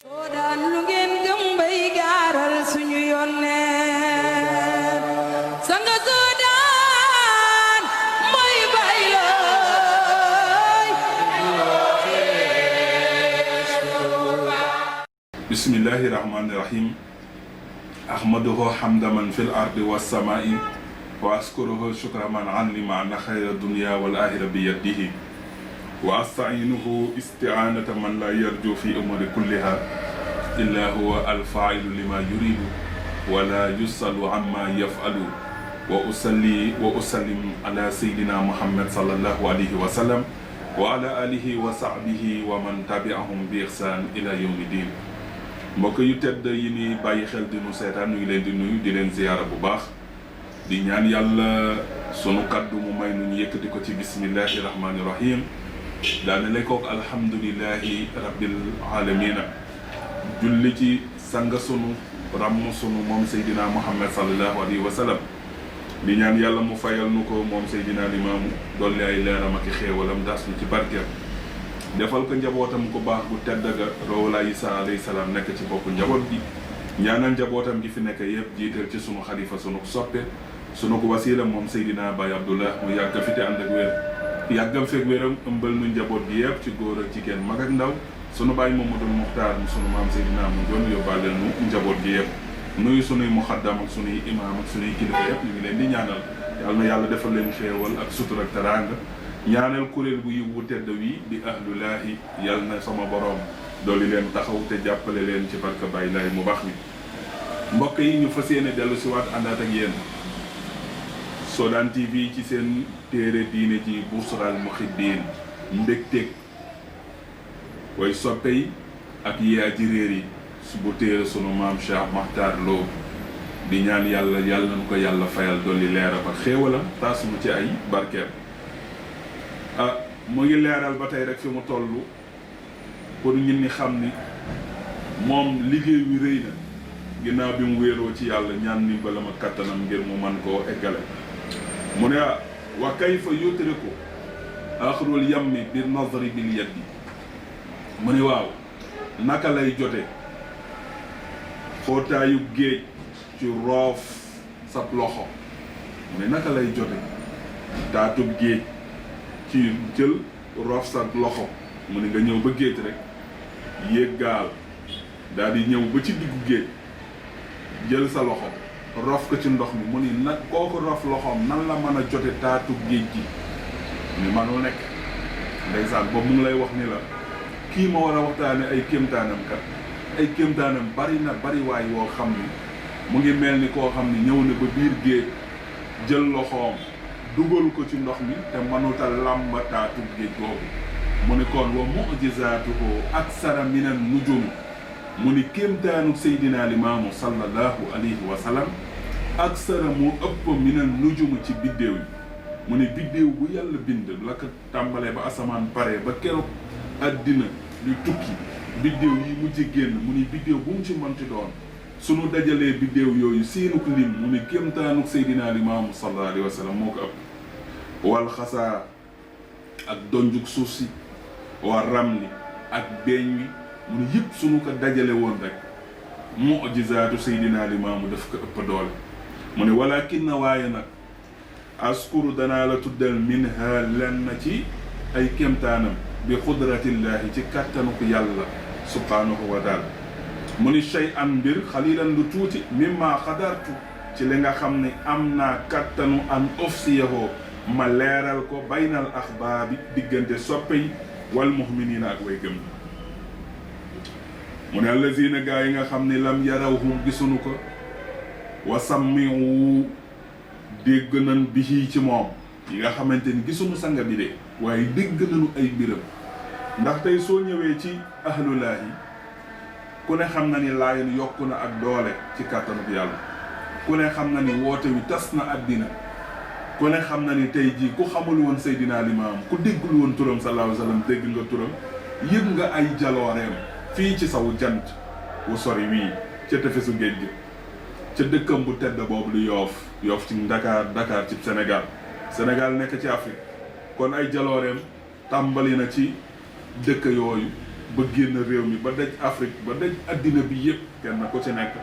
soo daan lu ngeen gëm bay gaaral suñu yónneen sanga soo daan mooy bay looy. bismillahi rahmani rahim ahmaduhu hamda man fil ardi was samai wa askuruhu shukra man allima anna khayra dunya wal akhirah bi yadihi wa asta'inuhu isti'anata man la yarju fi umuri kulliha illa huwa al-fa'ilu lima yuridu wa la yusalu amma yaf'alu wa usalli wa usallim ala sayyidina Muhammad sallallahu alayhi wa sallam wa ala alihi wa sahbihi wa man tabi'ahum bi ihsan ila yawmi din. mbokk yu tedd yi ni bàyyi xel di nu seetaan ñu ngi leen di nuyu di leen ziyaara bu baax di ñaan yàlla sunu kaddu mu may nu ñu yëkkati ko ci bismillahi rahmani rahim daane lekkook alhamdulillahi rabbil alamina julli ci sanga sunu ràmm sunu moom Seydina Muhammad sallallahu alayhi wa sallam di ñaan yàlla mu fayal nu ko moom Seydina Limaamu dolli ay leeram ak xéewalam das nu ci barkeem defal ko njabootam ku baax bu tedd ga Rawla Isa alayhi salaam nekk ci boppu njaboot gi ñaanal njabootam gi fi nekk yëpp jiital ci sunu xalifa sunu soppe sunu ko wasiila moom Seydina Baye Abdullah mu yàgg fi te ànd ak wér yàggam fekk wéram ëmbal nu njaboot gi yëpp ci góor ak jigéen mag ak ndaw sunu Baye Mamadou Muxtaar mu sunu maam Seydina mu doon yóbbaaleel nu njaboot gi yëpp nuyu sunuy muxaddam ak sunuy imaam ak sunuy kilifa yëpp ñu ngi leen di ñaanal yàlla na yàlla defal leen xéewal ak sutur ak teraanga ñaanal kuréel bu yiw wu tedd wi di ahlulaahi yàlla na sama borom dooli leen taxaw te jàppale leen ci barka Baay Laay mu baax mi. mbokk yi ñu fas yéene dellu si waat àndaat ak yéen Soodaan TV ci seen téere diine ji Busral Muhibbin mbégteeg way soppe yi ak yee aji réer yi su bu téere sunu maam Cheikh Makhtar Lo di ñaan yàlla nu ko yàlla fayal dolli leeral ak xéewalam taasunu ci ay barkeem. mu ngi leeral ba tey rek fi mu toll pour ñun ñi xam ni moom liggéey wi rëy na ginnaaw bi mu wéeroo ci yàlla ñaan ni bala ma kattanam ngir mu man koo eggale mu ne wa kayfa yutriku axrul yammi bi nazri bil yaddi mu ne waaw naka lay jote xootaayu géej ci roof sab loxo mu ne naka lay jote taatub géej ci jël roof sa loxo mu ne nga ñëw ba géej rek yéeg gaal daal di ñëw ba ci diggu géej jël sa loxo roof ko ci ndox mi mu ni nag kooku roof loxoom nan la mën a jote taatu géej gi ni manul nekk ndeysaan boobu mu ngi lay wax ni la kii ma war a waxtaane ay kéemtaanam kat ay kéemtaanam bari na bari waay woo xam ni mu ngi mel ni koo xam ni ñëw na ba biir géej jël loxoom dugal ko ci ndox mi te mënuta làmba taatu géej googu mu ni kon wa mu'jizaatuhu aksara minan nujum mu ni kéemtaanu Seydina Limaamu sallallahu alayhi wa sallam aksara mu ëpp minan nujum ci biddéew yi mu ni biddéew bu yàlla bind la ko tàmbalee ba asamaan pare ba keroog àddina lu tukki biddéew yi mujj génn mu ni biddéew bu mu ci mënti doon sunu dajalee biddéew yooyu seenuk lim mu ni kéemtaanuk Seydina Limaamu sallallahu alayhi wa sallam moo ko ëpp wal xasaa ak donjuk suuf si wa ramli ak beeñ wi mu ni yëpp sunu ko dajale woon rek mu'jizaatu Seydina Limaamu daf ko ëpp doole mu ni walakin na waaye nag askuru danaa la tuddal minha lenn ci ay kéemtaanam bi qudratillahi ci kàttanuk yàlla subhaanahu wa taala mu ni shay an mbir xalilan lu tuuti mimma xadartu ci li nga xam ne am naa kattanu an ofsiyahoo ma leeral ko baynal axbaabi diggante soppe yi wal mu'miniina ak way gëm mu ne allazina gaa yi nga xam ne lam yarawhum gisuñu ko wa sammiwu dégg nañ bihi ci moom yi nga xamante ni gisuñu sanga bi de waaye dégg nañu ay mbiram ndax tey soo ñëwee ci ahlulaahi ku ne xam na ni Laayeen yokku na ak doole ci kàttanu yàlla ku ne xam na ni woote wi tas na àddina ku ne xam na ni tey jii ku xamul woon Seydina Limaam ku déggul woon turam sallallahu alayhi wa sallam dégg nga turam yëg nga ay jalooreem fii ci sawu jant wu sori wii ca tefesu géej gi ca dëkkam bu tedd boobu lu Yoof ci Dakar ci Sénégal nekk ci Afrique kon ay jalooreem tàmbali na ci dëkk yooyu ba génn réew mi ba daj Afrique ba daj addina bi yëpp kenn ku ci nekk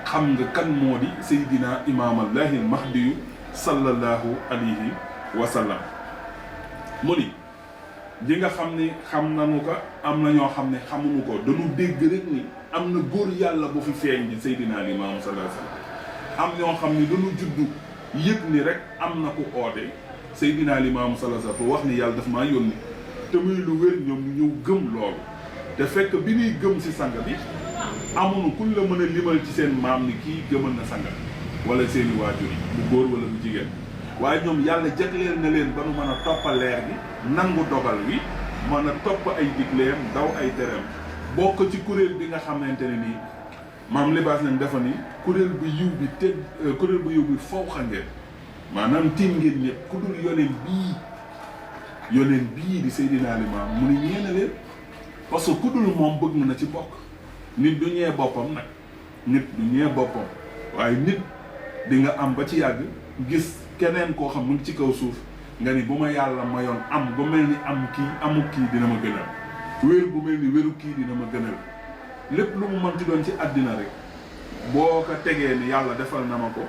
xam nga kan moo di Seydina Imaamallahi Mahdiyu sallallahu alayhi wa sallam. mu ni ji nga xam ni xam nañu ko am na ñoo xam ne xamuñu ko dañu dégg rek ni am na góor yàlla bu fi feeñ ni Seydina Limaamu sallallahu alayhi wa sallam. am ñoo xam ni dañu juddu yëg ni rek am na ku oote Seydina Limaamu sallallahu alayhi wa sallam wax ni yàlla daf maa yónni te muy lu wér ñoom ñu ñëw gëm loolu te fekk bi ñuy gëm si sang bi amuñu kuñ la mën a limal ci seen maam ni kii gëmal na sang bi wala seeni waajur yi bu góor wala bu jigéen waaye ñoom yàlla jagleel na leen ba nu mën a toppa leer gi nangu dogal wi mën a topp ay digleem daw ay tereem bokk ci kuréel bi nga xamante ne nii maam libaas nañ dafa ni kuréel bu yiw bi te kuréel bu yiw bi faw xa ngeen maanaam tiim ngeen ñëpp ku dul yoneen bii di Seydina Limaam mu ni ñeena leen parce que ku dul moom bëgg na ci bokk nit du ñee boppam nag nit du ñee boppam waaye nit di nga am ba ci yàgg gis keneen koo xam mu ngi ci kaw suuf nga ni bu ma yàlla mayoon am bu mel ni am kii amu kii dina ma gënal wér bu mel ni wéru kii dina ma gënal lépp lu mu mënti doon ci àddina rek boo ko tegee ni yàlla defal na ma ko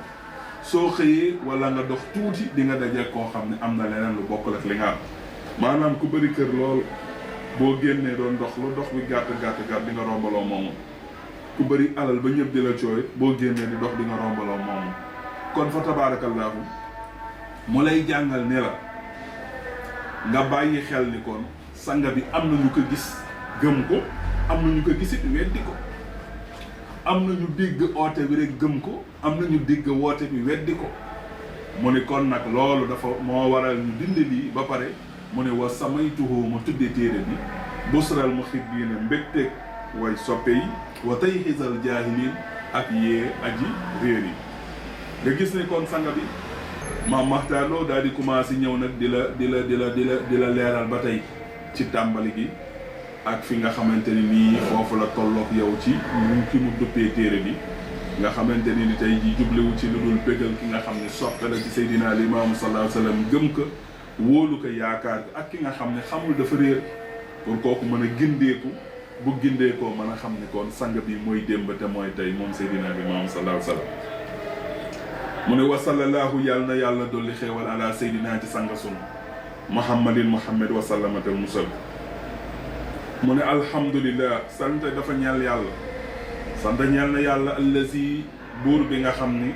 soo xëyee wala nga dox tuuti di nga daje koo xam ne am na leneen lu bokkul ak li nga am maanaam ku bëri kër lool boo génnee doon dox lu dox bi gàtt di nga rombaloo moomu ku bëri alal ba ñëpp di la cooy boo génnee di dox di nga rombaloo moomu kon fa tabaarakallaahu mu lay jàngal ne la nga bàyyi xel ni kon sanga bi am na ñu ko gis gëm ko am na ñu ko gisit weddi ko am na ñu dégg oote bi rek gëm ko am na ñu dégg woote bi weddi ko mu ne kon nag loolu dafa moo waral ñu bind lii ba pare mu ne wa samaytuhu ma tudde téere bi busral muhibbiina mbégteeg way soppe yi wa tay xisal jaahiliin ak yee aji réer yi nga gis ne kon sanga bi maam maxtaarloo daal di commencé ñëw nag di la leeral ba tey ci tàmbali gi ak fi nga xamante ni nii foofu la tolloog yow ci ki mu duppee téere bi nga xamante ni tey ji jublewu ci lu dul bégal ki nga xam ne soppe la ci Seydina Limaamu sallallahu alayhi wa sallam gëm ko wóolu ko yaakaar ko ak ki nga xam ne xamul dafa réer pour kooku mën a gindeeku bu gindeekoo mën a xam ne kon sang bi mooy démb te mooy tey moom Seydina Limaamu sallallahu alayhi wa sallam mu ne wa sallallahu yàlla na yàlla dolli xeewal ala Seydina ci sanga sunu muhammadin muhammad wa sallamata musal mu ne alhamdulillah sant dafa ñeel yàlla sant ñeel na yàlla allazi buur bi nga xam ni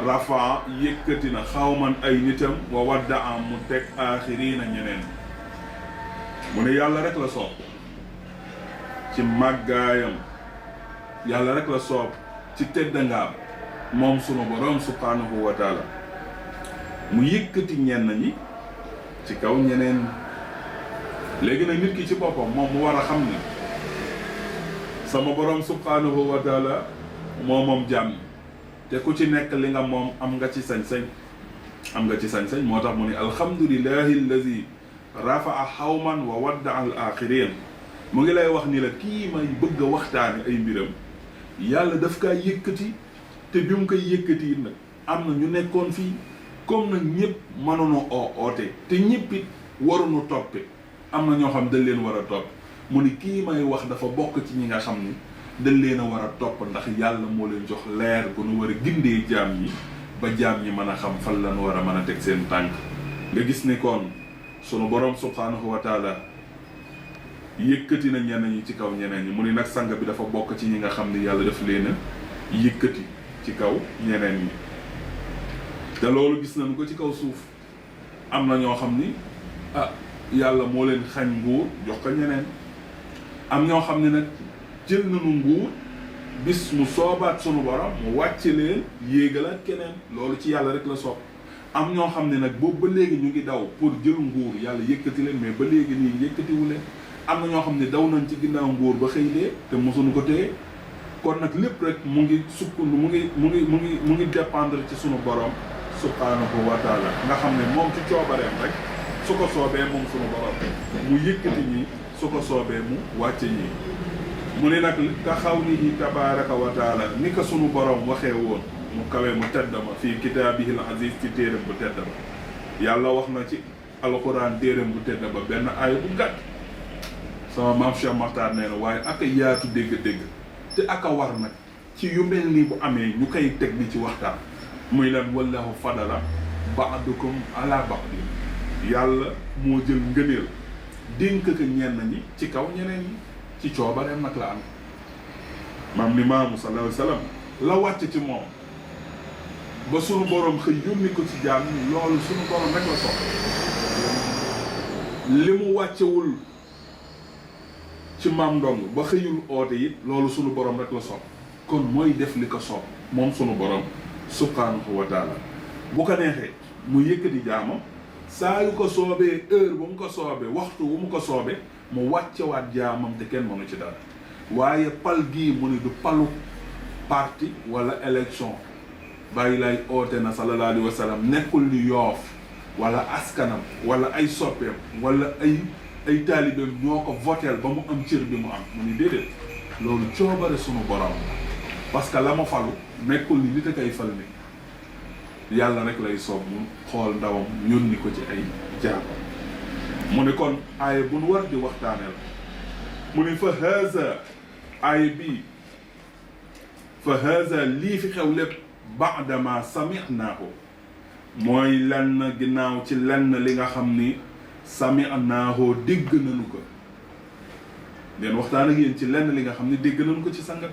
rafa yëkkati na xawman ay nitam wa wadda am mu teg aaxiriina ñeneen mu ne yàlla rek la soob ci màggaayam yàlla rek la soob ci teddangaam moom sunu borom subhanahu wa taala mu yëkkati ñenn ñi ci kaw ñeneen léegi nag nit ki ci boppam moom mu war a xam ni sama borom subhanahu wa taala moom jàmm te ku ci nekk li nga moom am nga ci sañ-sañ moo tax mu ne alhamdulillahi allazi rafaa xawman wa wadda al axirin mu ngi lay wax ni la kii may bëgg a waxtaane ay mbiram yàlla daf kaa yëkkati te bi mu koy yëkkati nag am na ñu nekkoon fii comme nag ñëpp mënoonu oote te ñëpp it waruñu toppe am na ñoo xam dañ leen war a topp mu ni kii may wax dafa bokk ci ñi nga xam ni dañ leen a war a topp ndax yàlla moo leen jox leer bu nu war a gindee jaam ñi ba jaam ñi mën a xam fan la nu war a mën a teg seen tànk nga gis ni kon sunu borom subhanahu wa taala yëkkati na ñeneen ñi ci kaw ñeneen ñi mu ni nag sang bi dafa bokk ci ñi nga xam ni yàlla daf leen a yëkkati ci kaw ñeneen ñi te loolu gis nañu ko ci kaw suuf am na ñoo xam ni yàlla moo leen xañ nguur jox ko ñeneen am ñoo xam ne nag jël nañu nguur bis mu soobaat sunu borom mu wàcce leen yéegalaat keneen loolu ci yàlla rek la soob am ñoo xam ne nag boobu ba léegi ñu ngi daw pour jël nguur yàlla yëkkati leen mais ba léegi nii yëkkatiwu leen am na ñoo xam ne daw nañ ci ginnaaw nguur ba xëy dee te mosuñu ko téye kon nag lépp rek mu ngi sukkandu mu ngi dépendre ci sunu borom subhanahu wa taala nga xam ne moom ci coobareem rek su ko soobee moom sunu borom mu yëkkati ñi su ko soobee mu wàcce ñi mu ne nag ka xawlihi tabaraka wa taala ni ko sunu borom waxee woon mu kawe mu tedd ma fii kitaabihil aziz ci téeram bu tedd ba yàlla wax na ci alxuraan téeram bu tedd ba benn aaya bu gàtt sama maam Cheikh Makhtar nee na waaye ak a yaatu dégg-dégg te ak a war nag ci yu mel nii bu amee ñu koy teg di ci waxtaan muy lan wallahu fadala ba'dukum ala ba'din yàlla moo jël ngëneel dénk ko ñenn ñi ci kaw ñeneen ñi ci coobareem nag la am maam ni maamu sallallahu alayhi wa sallam la wàcc ci moom ba sunu borom xëy yónni ko ci jaam ñi loolu sunu borom rek la soxla li mu wàccewul ci maam ndong ba xëyul oote it loolu sunu borom rek la soxla kon mooy def li ko soob moom sunu borom subhanahu wa taala bu ko neexee mu yëkkati jaamam saa yu ko soobee heure bu mu ko soobee waxtu bu mu ko soobee mu wàccewaat jaamam te kenn mënu ci dara waaye pal gii mu ne du palu parti wala élection bàyyi lay oote na sallallahu alayhi wa sallam nekkul ni yoof wala askanam wala ay soppeem wala ay taalibeem ñoo ko voteel ba mu am cër bi mu am mu ni déedéet loolu coobare sunu borom parce que la ma falu nekkul ni nit a koy fal ni yàlla rek lay soob mu xool ndawam yónni ko ci ay jaamam mu ne kon aaya bu nu war di waxtaanee la mu ne fa haza aaya bii fa haza lii fi xew lépp baadama sami'naahu mooy lenn ginnaaw ci lenn li nga xam ni sami'naahu dégg nañu ko leen waxtaan ak yéen ci lenn li nga xam ni dégg nañu ko ci sangat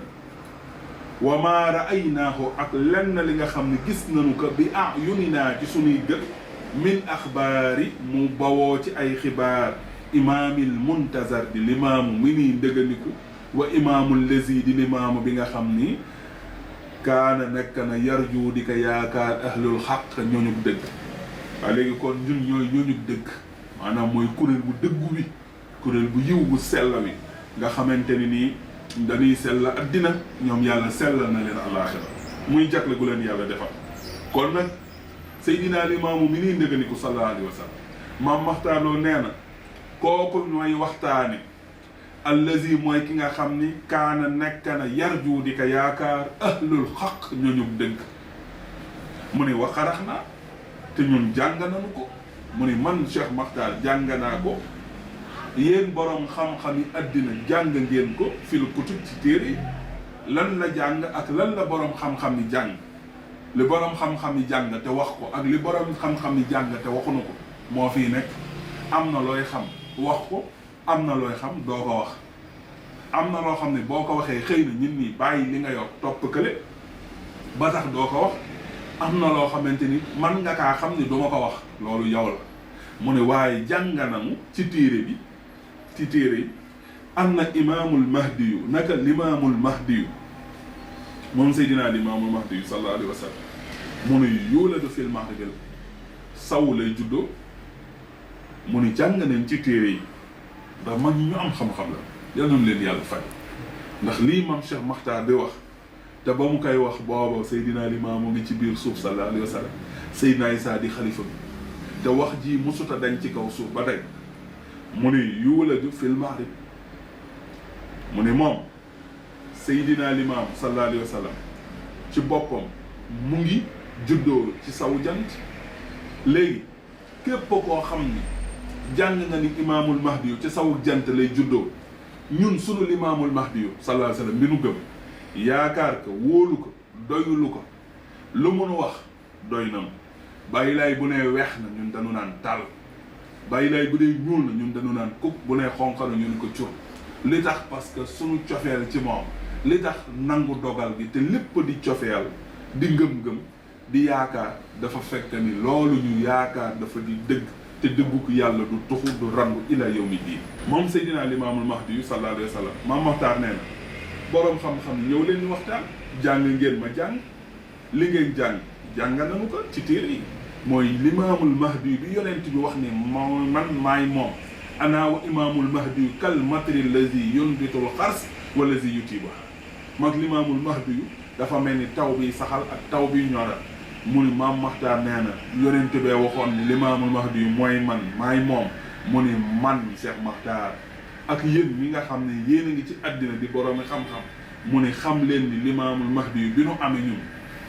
wa maa ra'aynaahu ak lenn li nga xam ni gis nañu ko bi a'yuninaa ci sunuy gët min axbaari mu bawoo ci ay xibaar imaamil muntazar di limaamu mi nii ndëganiku wa imaamul lazi di limaamu bi nga xam ni kaana nekk na yarju di ko yaakaar ahlul xaq ñooñu dëgg waaye léegi kon ñun ñooy ñooñu dëgg maanaam mooy kuréel bu dëggu wi kuréel bu yiw bu sell wi nga xamante ni nii dañuy sell addina ñoom yàlla sellal na leen alaaxira muy jagle gu leen yàlla defal kon nag Seydina Limaamu mi nii ndëganiku sallallahu alayhi wa sallam maam waxtaanoo nee na kooku ñooy waxtaane allazi mooy ki nga xam ni kaana nekk na yarju di ko yaakaar ahlul xaq ñooñu dëgg mu ni wa xarax naa te ñun jàng nañu ko mu ni man Cheikh Makhtar jàng naa ko yéen borom xam-xam yi àddina jàng ngeen ko fil kutub ci téere lan la jàng ak lan la borom xam-xam yi jàng li borom xam-xam yi jàng te wax ko ak li borom xam-xam yi jàng te waxuñu ko moo fii nekk am na looy xam wax ko am na looy xam doo ko wax am na loo xam ne boo ko waxee xëy na nit ñi bàyyi li nga yor topp kële ba tax doo ko wax am na loo xamante ni man nga kaa xam ni duma ko wax loolu yow la mu ne waaye jàng nañu ci téere bi ci téere yi am na imaamul mahdi yu naka limaamul mahdi yu moom Seydina limaamul mahdi yu sallallahu alayhi wa sallam mu ne yuladu fil mahdi saw lay juddoo mu ne jàng nañ ci téere yi ndax mag ñi ñu am xam-xam la yal nañu leen yàlla fay ndax lii maam Cheikh Makhtar di wax te ba mu koy wax booba Seydina Limaamu ngi ci biir suuf sallallahu alayhi wa sallam Seydina Isaa di xalifa bi te wax ji musuta dañ ci kaw suuf ba tey mu ni yuuladu fil maghrib mu ni moom Seydina Limaamu sallallahu alayhi wa sallam ci boppam mu ngi juddoo ci sawu jant léegi képp koo xam ni jàng nga ni imaamul mahdi yu ci sawu jant lay juddoo ñun sunu limaamul mahdi yu sallallahu alayhi wa sallam bi nu gëm yaakaar ko wóolu ko doyulu ko lu mun wax doy na mu bàyyi laay bu nee weex na ñun dañu naan tàll bàyyi laay bu dee ñuul na ñun dañu naan kuk bu nee xonq na ñun ko cur li tax parce que sunu cofeel ci moom li tax nangu dogal gi te lépp di cofeel di ngëm-ngëm di yaakaar dafa fekk ni loolu ñu yaakaar dafa di dëgg te dëggu ko yàlla du tuxu du randu ila yawmi diin moom Seydina Limaamul Mahdi yu sallallahu alayhi wa sallam Maam Maxtaar nee na boroom xam-xam ñëw leen ñu waxtaan jàng ngeen ma jàng li ngeen jàng nañu ko ci téere yi mooy Limaamul Mahdi bi yonent bi wax ni man maay moom ana wa imaamul mahdi kal matri lazi yunbitul xars wa lazi yutiba mag Limaamul Mahdi yu dafa mel ni taw bi saxal ak taw bi ñoral mu ni Maam Maxtaar nee na yonent bee waxoon ni Limaamul Mahdi yu mooy man maay moom mu ni man Cheikh Makhtar ak yéen ñi nga xam ne yéen a ngi ci àddina di boroomi xam-xam mu ni xam leen ni Limaamul Mahdi yu bi nu amee ñun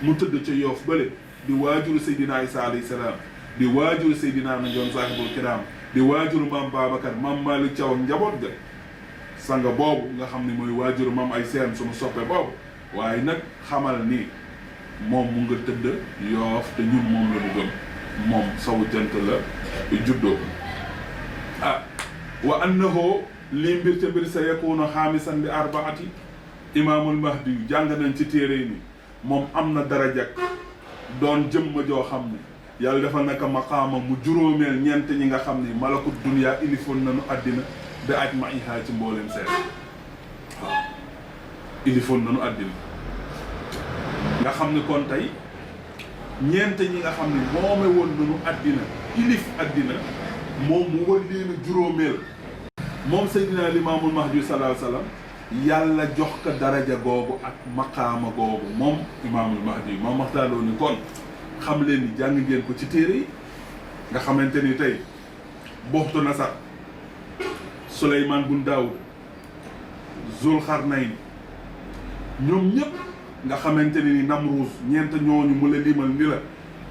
mu tëdd ca Yoof bële di waajuru Seydina Isa alayhi salaam di waajuru Seydina Mandione sahibul kiram di waajuru Maam Babacar Maam Malick Thiaw ak njaboot ga sanga boobu nga xam ne mooy waajuru maam ay seen sunu soppe boobu waaye nag xamal ni moom mu nga tëdd Yoof te ñun moom la ñu gëm moom Sowu Jant la juddoo wa annahu lii mbir te mbir sa yakunu xaamisan bi arbaati imaamul mahdi yu jàng nañ ci téere ni moom am na darajak doon jëmma joo xam ne yàlla dafa naka maqaama mu juróomeel ñeent ñi nga xam ne malakut dunya ilifoon nañu àddina da aj ma ihaa ci mbooleem seen waaw ilifoon nañu àddina nga xam ne kon tey ñeent ñi nga xam ne moome woon nañu àddina ilif àddina moom mu war leen a juróomeel moom Seydina Limaamul Mahdi sallallahu alayhi wa sallam yàlla jox ko daraja googu ak maqaama googu moom Imaamul Mahdi moom maxtaaloo ni kon xam leen ni jàng ngeen ko ci téere yi nga xamante ni tey Buxtu Nasar Suleymaan bun Daawud Zulxarnayn ñoom ñëpp nga xamante ni Namruus ñeent ñooñu mu la limal ni la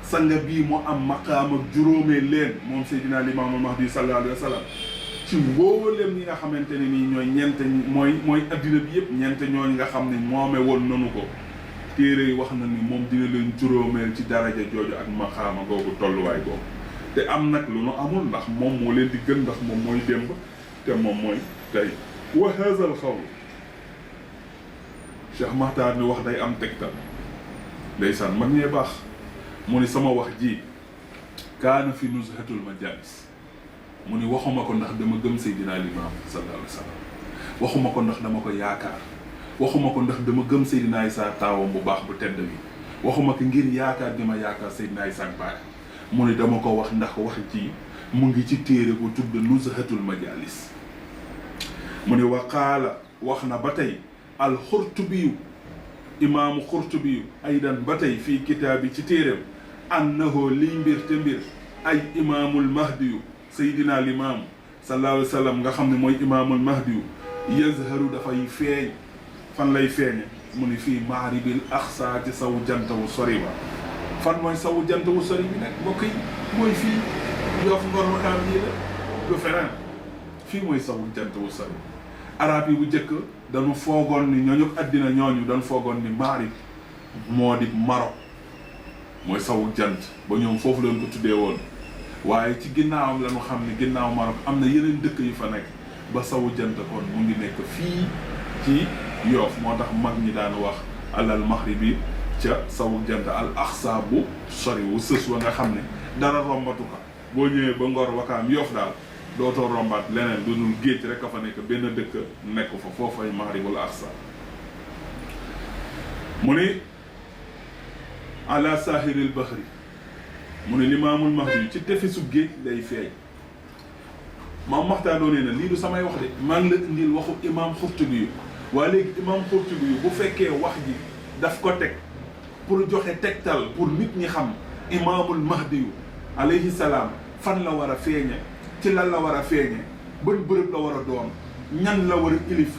sanga bii mu am maqaam ak juróomee leen moom Seydina Limaamul Mahdi sallallahu alayhi wa sallam ci mboolem ñi nga xamante ne nii ñooy ñeent mooy addina bi yëpp ñeent ñooñu nga xam ne moome woon nanu ko téere yi wax na ni moom dina leen juróomeel ci daraja jooju ak maqaama googu tolluwaay googu te am nag lu nu amul ndax moom moo leen di gën ndax moom mooy démb te moom mooy tey wa haazal xawl Cheikh Makhtar ni wax day am tegtal ndeysaan mag ñee baax mu ni sama wax ji kaana fi nuzhatul majalis mu ni waxuma ko ndax dama gëm Seydina Limaam sallallahu alayhi wa sallam waxuma ko ndax dama ko yaakaar waxuma ko ndax dama gëm Seydina Isaa taawam bu baax bu tedd bi waxuma ko ngir yaakaar gi ma yaakaar Seydina Isaa baay mu ni dama ko wax ndax wax ji mu ngi ci téere bu tudd nuzhatul majalis mu ni waqaala wax na ba tey alxurtubiyu imaamu xurtubiyu aydan ba tey fii kitaabi ci téeréem annahu liy mbir te mbir ay imaamul mahdiyu Seydina Limaam sallallahu alayhi wa sallam nga xam ne mooy imaamul mahdiyu yazharu dafay feeñ fan lay feeñe mu ni fii maaribil axsa ci sawu jant wu sori ba fan mooy sawu jant wu sori bi nag mbokk yi mooy fii Yoof Ngor Wakaam yi la du feneen fii mooy sawu jant wu sori arab yi bu njëkk dañu foogoon ni ñooñu àddina ñooñu dañu foogoon ni maarib moo di Maroc mooy sawu jant ba ñoom foofu leen ko tuddee woon waaye ci ginnaawam la ñu xam ne ginnaaw Maroc am na yeneen dëkk yu fa nekk ba sawu jant kon mu ngi nekk fii ci Yoof moo tax mag ñi daan wax alal maxribi ca sawu jant al axsa bu sori wu sës wa nga xam ne dara rombatu ko boo ñëwee ba Ngor Wakaam Yoof daal dootoo rombaat leneen lu dul géej rek a fa nekk benn dëkk nekk fa foofay maxribul axsa mu ni ala sahiril bahri mu ne Limaamul Mahdi ci tefesu géej lay feeñ maam Maxtaar nee na lii du samay wax de maa ngi la indil waxu imaam Xurtubi yu waaye léegi imaam Xurtubi yu bu fekkee wax ji daf ko teg pour joxe tegtal pour nit ñi xam Imaamul Mahdi yu alayhi salaam fan la war a feeñe ci lan la war a feeñe ban bërëb la war a doon ñan la war a ilif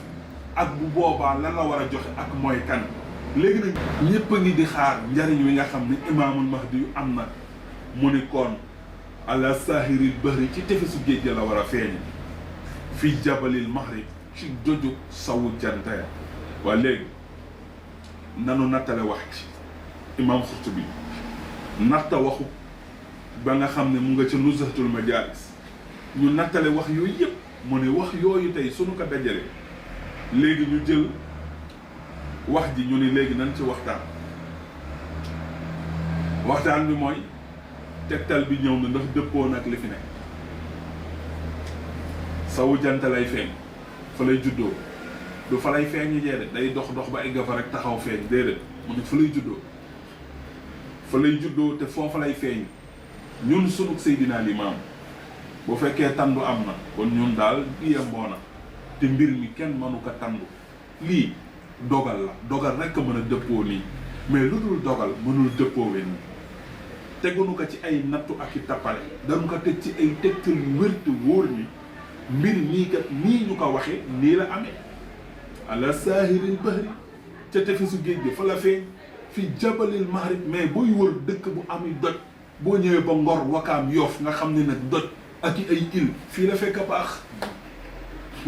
ak bu boobaa lan la war a joxe ak mooy kan léegi nag ñëpp a ngi di xaar njariñ wi nga xam ne Imaamul Mahdi yu am na mu ni kon ala sahiril bahri ci tefesu géej la war a feeñe fi jabalil maghrib ci joju sawu janta ya waaye léegi nanu nattale wax ci imaam Xurtubi natta waxu ba nga xam ne mu nga ca nuzhatul majalis ñu nattale wax yooyu yëpp mu ne wax yooyu tey suñu ko dajale léegi ñu jël wax ji ñu ni léegi nañ ci waxtaan bi mooy tegtal bi ñëw na ndax dëppoo nag li fi nekk sawu jant lay feeñ fa lay juddoo du fa lay feeñi jeede day dox ba egg fa rek taxaw feeñ déedéet mu ne fa lay juddoo te foofa lay feeñ ñun sunu Seydina Limaam bu fekkee tandu am na kon ñun daal yemboo na te mbir mi kenn mënu ko tandu lii dogal la dogal rek a mën a dëppoo nii mais lu dul dogal mënul dëppoo we nii teguñu ko ci ay nattu ak i tappale dañu ko teg ci ay tegtal yu wér te wóor ni mbir nii kat nii ñu ko waxee nii la amee ala saahiril bahri ca tefesu géej gi fa la feeñ fi jabalil maghrib mais booy wër dëkk bu ami doj boo ñëwee ba Ngor Wakaam Yoof nga xam ne nag doj ak i ay île fii la fekk baax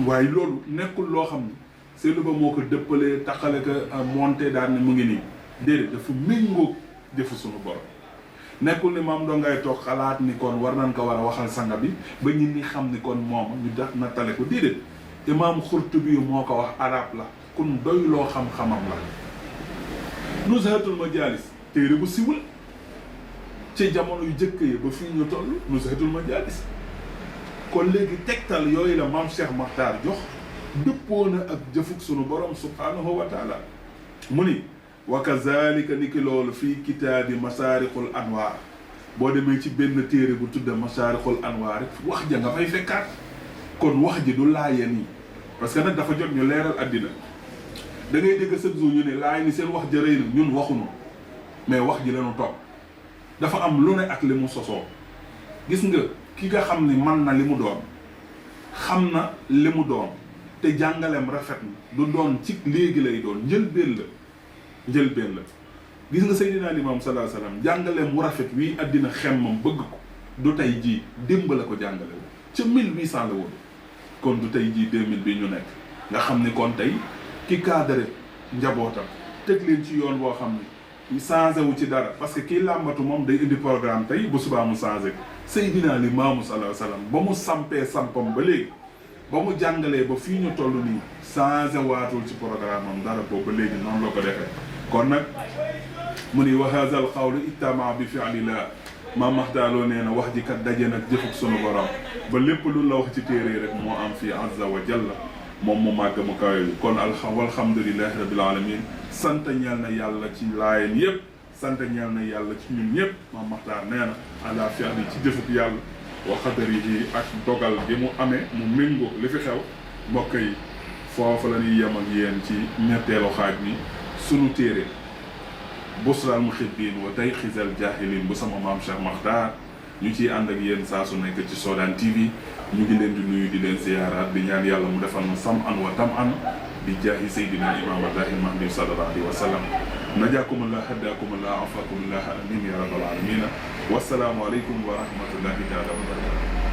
waaye loolu nekkul loo xam ne Seydou Ba moo ko dëppalee taxale ko monté daal ne mu ngi nii déedéet dafa méngóog jëfu sunu borom nekkul ni maam doo ngay toog xalaat ni kon war nañ ko war a waxal sanga bi ba ñit ñi xam ni kon moom ñu def nattale ko déedéet imaam Xurtubi moo ko wax arab la kun doy loo xam-xamam la Nuzhatul Majaalis téere bu siwul ci jamono yu jëkk yi ba fii ñu toll Nuzhatul Majaalis kon léegi tegtal yooyu la maam Cheikh Makhtar jox dëppoo na ak jëfug sunu borom subhaanahu wa taala mu ni wa kazalika ni ki loolu fii kitaabi masaariqul anwaar boo demee ci benn téere bu tudda masaariqul anwaar wax ja nga fay fekkaat kon wax ji du laaye nii parce que nag dafa jot ñu leeral àddina da ngay dégg chaque jour ñu ne laay ni seen wax ja rëy na ñun waxuñu mais wax ji lañu topp dafa am lu ne ak li mu sosoo gis nga ki nga xam ni man na li mu doon xam na li mu doon te jàngaleem rafet na du doon ci léegi lay doon njëlbeen la gis nga Seydina Limaam sallallahu alayhi wasallam jàngaleem mu rafet wii àddina xemmam bëgg ko du tey jii démb la ko jàngale woon ca 1800 la woon kon du tey jii 2000 bi ñu nekk nga xam ni kon tey ki cadre njabootam teg leen ci yoon boo xam ni changé wu ci dara parce que kii làmbatu moom day indi programme tey bu subaa mu changé Seydina Limaamu sallallahu alayhi wasallam ba mu sampee sampam ba léegi ba mu jàngalee ba fii ñu toll nii changé waatul ci programme am dara boobu ba léegi noonu la ko defee kon nag mu ni wa haazal qawlu ittama bi fi'lillah Maam Makhtar Lo nee na wax ji kat daje nag jëfuk sunu borom ba lépp lu la wax ci téere rek moo am fii azza wa jalla moom mu màgg mu kawe bi kon walhamdulillahi rabbil alamin sant ñeel na yàlla ci laayeen yëpp sant ñeel na yàlla ci ñun ñëpp Maam Makhtar nee na ala fi'li ci jëfuk yàlla wa qadarihi ak dogal gi mu amee mu méngoo li fi xew mbokk yi foofu la ñuy yem ak yéen ci ñetteelu xaaj bi sunu téere Busral Muhibbin wa Tayxizal Jaahilin bu sama maam Cheikh Makhtar ñu ciy ànd ak yéen saa su nekk ci Soodaan TV ñu ngi leen di nuyu di leen ziyaaraat di ñaan yàlla mu defal nu sam'an wa tam'an bi jaahi Seydina Imaam Allahi Mahdi sallallahu alayhi wa sallam najaakumullah hadaakumullah afakumullah amin ya rabbal alamin wassalaamu aleykum wa rahmatullahi taala wa barakatuh